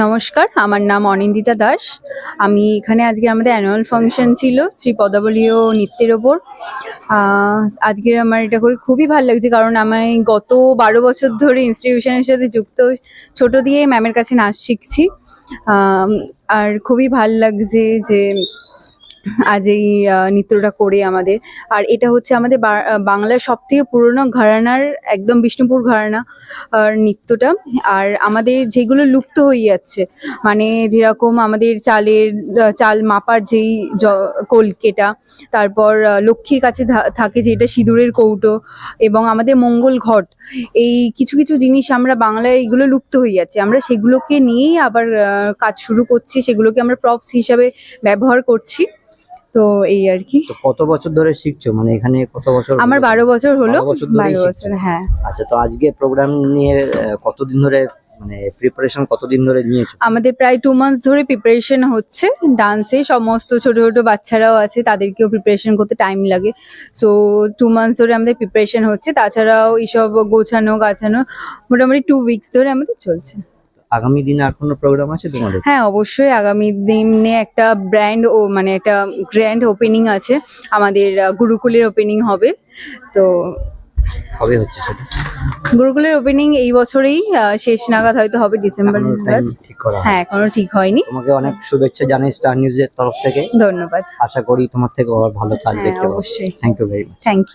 নমস্কার, আমার নাম অনিন্দিতা দাস। আমি এখানে আজকে আমাদের অ্যানুয়াল ফাংশন ছিল শ্রী পদাবলীয় নৃত্যের ওপর। আজকে আমার এটা করে খুবই ভালো লাগছে, কারণ আমি গত 12 বছর ধরে ইনস্টিটিউশনের সাথে যুক্ত। ছোট দিয়ে ম্যামের কাছে নাচ শিখছি। আর খুবই ভাল লাগছে যে আজ এই নৃত্যটা করে আমাদের। আর এটা হচ্ছে আমাদের বাংলার সবথেকে পুরনো ঘরানার, একদম বিষ্ণুপুর ঘরানা আর নৃত্যটা। আর আমাদের যেগুলো লুপ্ত হয়ে যাচ্ছে, মানে যেরকম আমাদের চাল মাপার যেই কলকেটা, তারপর লক্ষ্মীর কাছে থাকে যেটা সিঁদুরের কৌটো, এবং আমাদের মঙ্গল ঘট, এই কিছু কিছু জিনিস আমরা বাংলায় এগুলো লুপ্ত হয়ে যাচ্ছে। আমরা সেগুলোকে নিয়েই আবার কাজ শুরু করছি, সেগুলোকে আমরা প্রপস হিসাবে ব্যবহার করছি। তো এই আর কি। তো কত বছর ধরে শিখছো, মানে এখানে কত বছর? আমার 12 বছর হলো। 12 বছর, হ্যাঁ। আচ্ছা, তো আজকে প্রোগ্রাম নিয়ে কতদিন ধরে, মানে প্রিপারেশন কতদিন ধরে নিয়েছো? আমাদের প্রায় 2 মান্থস ধরে প্রিপারেশন হচ্ছে। ডান্সে সমস্ত ছোট ছোট বাচ্চারাও আছে, তাদেরকেও প্রিপারেশন করতে টাইম লাগে। সো 2 মান্থস ধরে আমাদের প্রিপারেশন হচ্ছে। তাছাড়াও এইসব গোছানো গাছানো মোটামুটি 2 উইকস ধরে আমাদের চলছে। আগামী দিনে আর কোনো প্রোগ্রাম আছে তোমাদের? হ্যাঁ, অবশ্যই আগামী দিনে একটা মানে একটা গ্র্যান্ড ওপেনিং আছে আমাদের। গুরুকুলের ওপেনিং হবে। তো কবে হচ্ছে সেটা? গুরুকুলের ওপেনিং এই বছরেই শেষ নাগাদ হয়তো হবে, ডিসেম্বর নাগাদ। ঠিক করা? হ্যাঁ, এখনো ঠিক হয়নি। তোমাকে অনেক শুভেচ্ছা জানাই স্টার নিউজের তরফ থেকে। ধন্যবাদ। আশা করি তোমার থেকে আবার ভালো কাজ দেখতে পাবো। অবশ্যই। Thank you very much. Thank you.